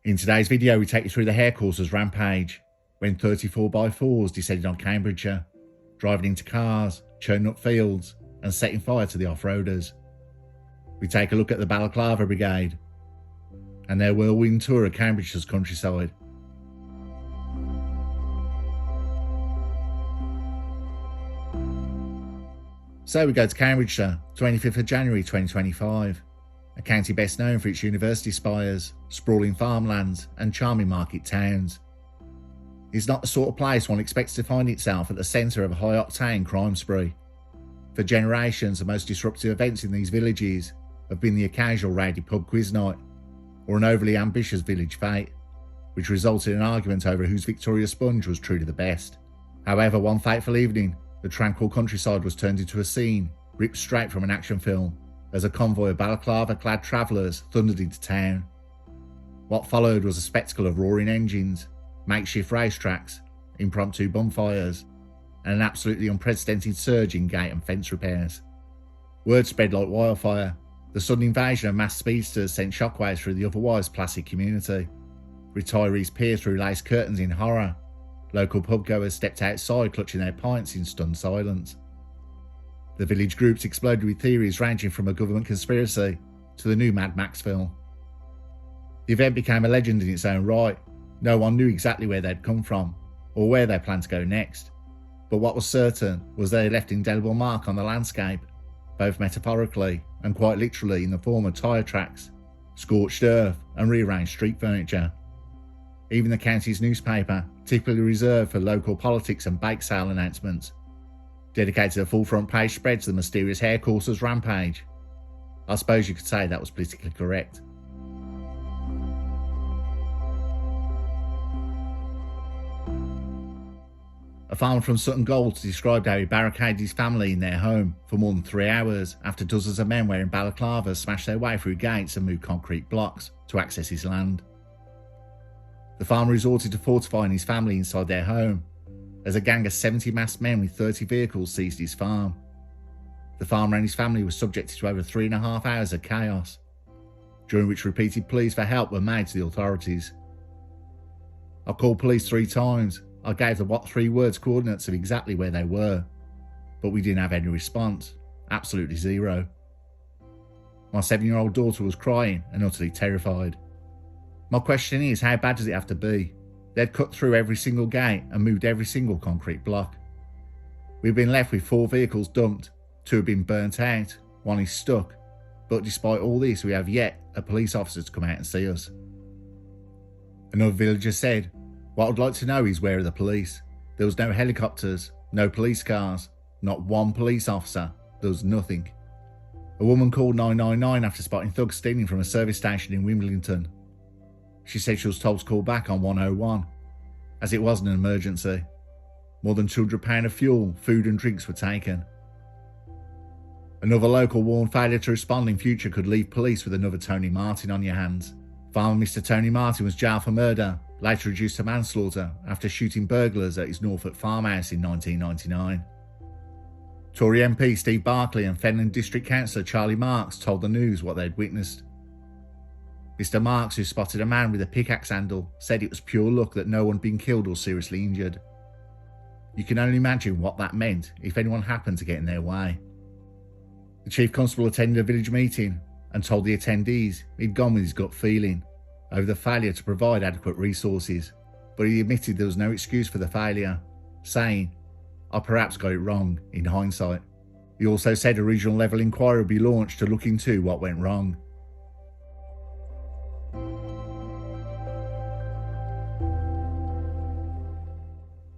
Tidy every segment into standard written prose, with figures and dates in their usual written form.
In today's video, we take you through the Hare Coursers rampage, when 34x4s descended on Cambridgeshire, driving into cars, churning up fields, and setting fire to the off-roaders. We take a look at the Balaclava Brigade, and their whirlwind tour of Cambridgeshire's countryside. So we go to Cambridgeshire, 25th of January 2025, a county best known for its university spires, sprawling farmlands and charming market towns. It's not the sort of place one expects to find itself at the centre of a high-octane crime spree. For generations, the most disruptive events in these villages have been the occasional rowdy pub quiz night, or an overly ambitious village fete, which resulted in an argument over whose Victoria sponge was truly the best. However, one fateful evening, the tranquil countryside was turned into a scene ripped straight from an action film, as a convoy of balaclava-clad travellers thundered into town. What followed was a spectacle of roaring engines, makeshift racetracks, impromptu bonfires, and an absolutely unprecedented surge in gate and fence repairs. Word spread like wildfire. The sudden invasion of mass speedsters sent shockwaves through the otherwise placid community. Retirees peered through lace curtains in horror. Local pubgoers stepped outside clutching their pints in stunned silence. The village groups exploded with theories ranging from a government conspiracy to the new Mad Max film. The event became a legend in its own right. No one knew exactly where they'd come from, or where they planned to go next. But what was certain was they left an indelible mark on the landscape, both metaphorically and quite literally in the form of tyre tracks, scorched earth and rearranged street furniture. Even the county's newspaper, typically reserved for local politics and bake sale announcements, dedicated a full front page spread to the mysterious Hare Coursers rampage. I suppose you could say that was politically correct. A farmer from Sutton Gold described how he barricaded his family in their home for more than 3 hours after dozens of men wearing balaclavas smashed their way through gates and moved concrete blocks to access his land. The farmer resorted to fortifying his family inside their home, as a gang of 70 masked men with 30 vehicles seized his farm. The farmer and his family were subjected to over 3.5 hours of chaos, during which repeated pleas for help were made to the authorities. I called police 3 times. I gave the 3 words coordinates of exactly where they were, but we didn't have any response. Absolutely zero. My 7-year-old daughter was crying and utterly terrified. My question is, how bad does it have to be? They'd cut through every single gate and moved every single concrete block. We've been left with 4 vehicles dumped, 2 have been burnt out, 1 is stuck, but despite all this we have yet a police officer to come out and see us. Another villager said, "What I'd like to know is where are the police? There was no helicopters, no police cars, not one police officer, there was nothing." A woman called 999 after spotting thugs stealing from a service station in Wimbledon. She said she was told to call back on 101, as it wasn't an emergency. More than £200 of fuel, food and drinks were taken. Another local warned failure to respond in future could leave police with another Tony Martin on your hands. Farmer Mr Tony Martin was jailed for murder, later reduced to manslaughter after shooting burglars at his Norfolk farmhouse in 1999. Tory MP Steve Barclay and Fenland District Councillor Charlie Marks told the News what they'd witnessed. Mr Marks, who spotted a man with a pickaxe handle, said it was pure luck that no one had been killed or seriously injured. You can only imagine what that meant if anyone happened to get in their way. The Chief Constable attended a village meeting and told the attendees he'd gone with his gut feeling over the failure to provide adequate resources, but he admitted there was no excuse for the failure, saying, "I perhaps got it wrong in hindsight." He also said a regional level inquiry would be launched to look into what went wrong.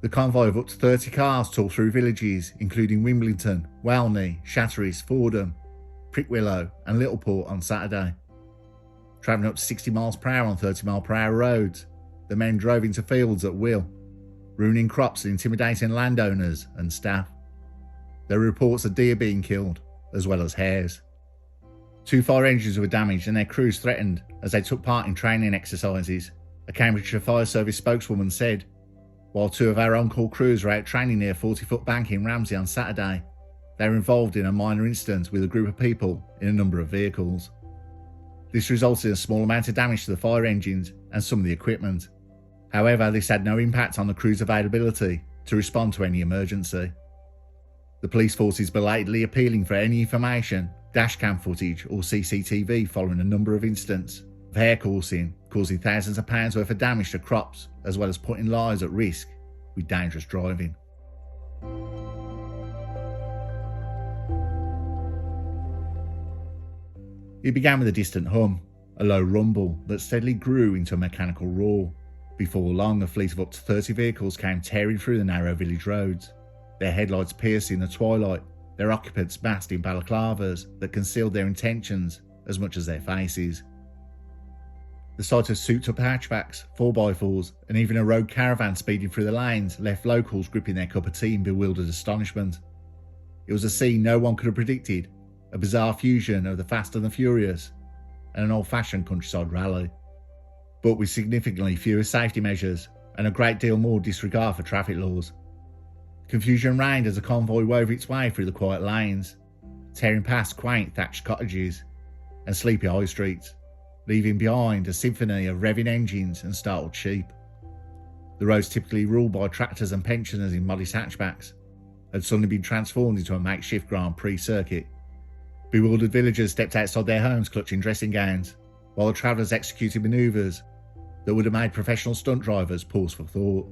The convoy of up to 30 cars tore through villages including Wimbledon, Walney, Shatteris, Fordham, Prickwillow and Littleport on Saturday. Travelling up to 60 miles per hour on 30 mile per hour roads, the men drove into fields at will, ruining crops and intimidating landowners and staff. There were reports of deer being killed, as well as hares. 2 fire engines were damaged and their crews threatened as they took part in training exercises, a Cambridgeshire Fire Service spokeswoman said, while 2 of our on-call crews were out training near 40-foot bank in Ramsey on Saturday. They were involved in a minor incident with a group of people in a number of vehicles. This resulted in a small amount of damage to the fire engines and some of the equipment. However, this had no impact on the crew's availability to respond to any emergency. The police force is belatedly appealing for any information, dashcam footage or CCTV following a number of incidents of hare coursing, causing thousands of pounds worth of damage to crops as well as putting lives at risk with dangerous driving. It began with a distant hum, a low rumble that steadily grew into a mechanical roar. Before long, a fleet of up to 30 vehicles came tearing through the narrow village roads, their headlights piercing the twilight, their occupants masked in balaclavas that concealed their intentions as much as their faces. The sight of souped-up hatchbacks, 4x4s, and even a rogue caravan speeding through the lanes left locals gripping their cup of tea in bewildered astonishment. It was a scene no one could have predicted, a bizarre fusion of the Fast and the Furious and an old-fashioned countryside rally, but with significantly fewer safety measures and a great deal more disregard for traffic laws. Confusion reigned as the convoy wove its way through the quiet lanes, tearing past quaint thatched cottages and sleepy high streets, leaving behind a symphony of revving engines and startled sheep. The roads typically ruled by tractors and pensioners in modest hatchbacks had suddenly been transformed into a makeshift Grand Prix circuit. Bewildered villagers stepped outside their homes clutching dressing gowns, while the travellers executed manoeuvres that would have made professional stunt drivers pause for thought.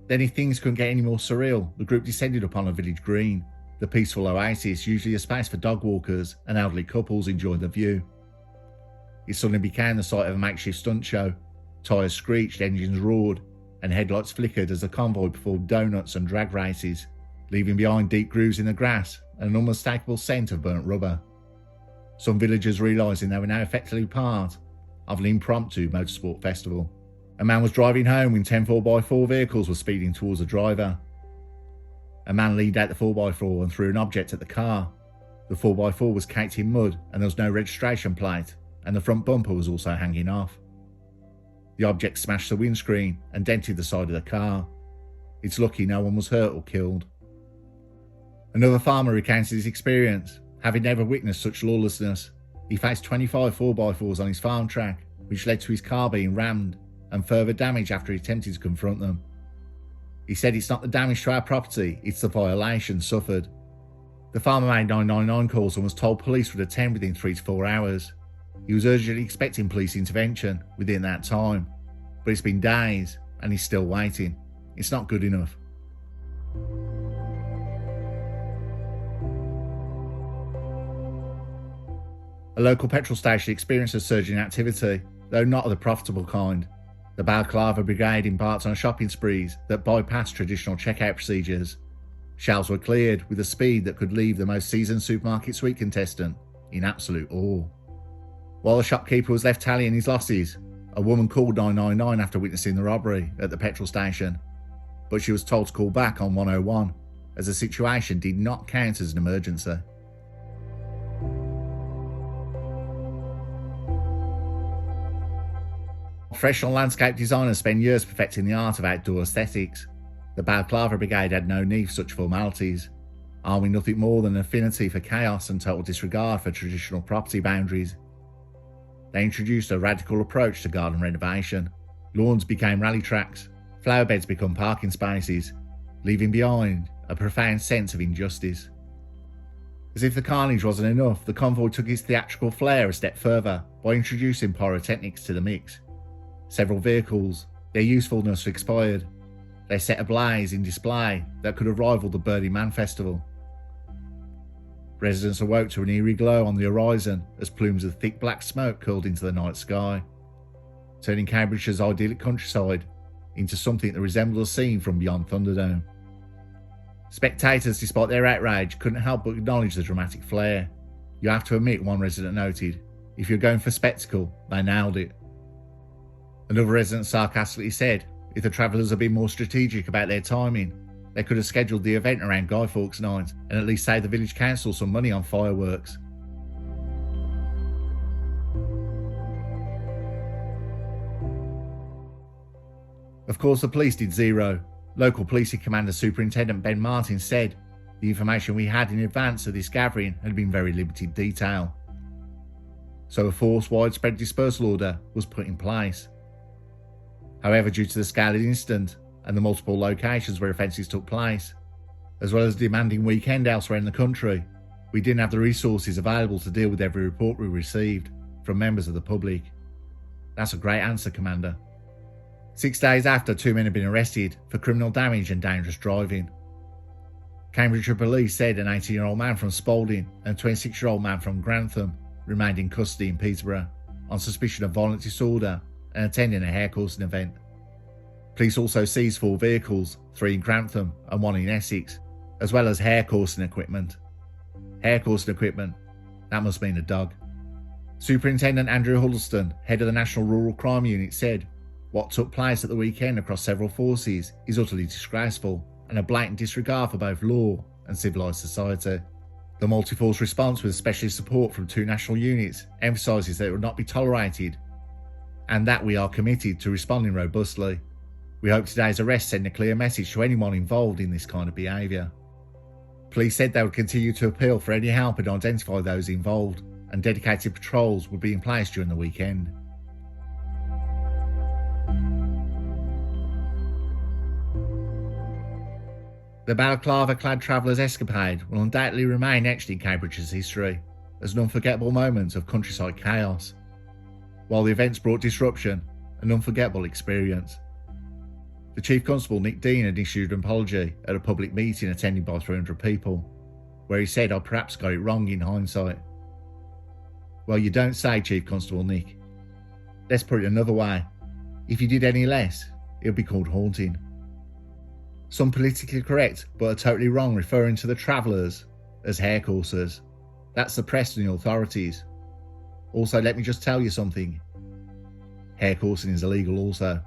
Then, if things couldn't get any more surreal, the group descended upon a village green, the peaceful oasis usually a space for dog walkers and elderly couples enjoying the view. It suddenly became the site of a makeshift stunt show. Tyres screeched, engines roared, and headlights flickered as the convoy performed donuts and drag races, leaving behind deep grooves in the grass and an unmistakable scent of burnt rubber. Some villagers realising they were now effectively part of an impromptu motorsport festival. A man was driving home when 10 4x4 vehicles were speeding towards the driver. A man leaned out the 4x4 and threw an object at the car. The 4x4 was caked in mud and there was no registration plate, and the front bumper was also hanging off. The object smashed the windscreen and dented the side of the car. It's lucky no one was hurt or killed. Another farmer recounted his experience, having never witnessed such lawlessness. He faced 25 4x4s on his farm track, which led to his car being rammed and further damage after he attempted to confront them. He said, "It's not the damage to our property, it's the violation suffered." The farmer made 999 calls and was told police would attend within 3 to 4 hours. He was urgently expecting police intervention within that time, but it's been days and he's still waiting. It's not good enough. A local petrol station experienced a surge in activity, though not of the profitable kind. The Balaclava Brigade embarked on shopping sprees that bypassed traditional checkout procedures. Shelves were cleared with a speed that could leave the most seasoned supermarket sweet contestant in absolute awe. While the shopkeeper was left tallying his losses, a woman called 999 after witnessing the robbery at the petrol station, but she was told to call back on 101 as the situation did not count as an emergency. Professional landscape designers spend years perfecting the art of outdoor aesthetics. The Balaclava Brigade had no need for such formalities, arming nothing more than an affinity for chaos and total disregard for traditional property boundaries. They introduced a radical approach to garden renovation. Lawns became rally tracks, flower beds become parking spaces, leaving behind a profound sense of injustice. As if the carnage wasn't enough, the convoy took its theatrical flair a step further by introducing pyrotechnics to the mix. Several vehicles, their usefulness expired. They set ablaze in display that could have rivaled the Burning Man festival. Residents awoke to an eerie glow on the horizon as plumes of thick black smoke curled into the night sky, turning Cambridgeshire's idyllic countryside into something that resembled a scene from beyond Thunderdome. Spectators, despite their outrage, couldn't help but acknowledge the dramatic flair. You have to admit, one resident noted, if you're going for spectacle, they nailed it. Another resident sarcastically said, if the travellers had been more strategic about their timing, they could have scheduled the event around Guy Fawkes night and at least saved the village council some money on fireworks. Of course, the police did zero. Local Policing Commander Superintendent Ben Martin said, the information we had in advance of this gathering had been very limited detail. so a forced widespread dispersal order was put in place. However, due to the scale of the incident and the multiple locations where offences took place, as well as a demanding weekend elsewhere in the country, we didn't have the resources available to deal with every report we received from members of the public. That's a great answer, Commander. 6 days after, 2 men had been arrested for criminal damage and dangerous driving. Cambridgeshire Police said an 18-year-old man from Spalding and a 26-year-old man from Grantham remained in custody in Peterborough on suspicion of violent disorder and attending a hare coursing event. Police also seized 4 vehicles, 3 in Grantham and 1 in Essex, as well as hare coursing equipment. Hare coursing equipment? That must mean a dog. Superintendent Andrew Huddleston, head of the National Rural Crime Unit, said, "What took place at the weekend across several forces is utterly disgraceful and a blatant disregard for both law and civilised society. The multi-force response with specialist support from 2 national units emphasises that it will not be tolerated and that we are committed to responding robustly. We hope today's arrest send a clear message to anyone involved in this kind of behaviour." Police said they would continue to appeal for any help and identify those involved, and dedicated patrols would be in place during the weekend. The balaclava-clad traveller's escapade will undoubtedly remain etched in Cambridge's history as an unforgettable moment of countryside chaos, while the events brought disruption, an unforgettable experience. The Chief Constable Nick Dean had issued an apology at a public meeting attended by 300 people, where he said, "I perhaps got it wrong in hindsight." Well, you don't say, Chief Constable Nick. Let's put it another way. If you did any less, it would be called haunting. Some politically correct but are totally wrong referring to the travellers as hare coursers. That's the press and the authorities. Also, let me just tell you something. Hare coursing is illegal also.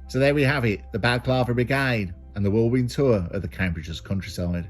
So there we have it, the Balaclava Brigade and the whirlwind tour of the Cambridge's countryside.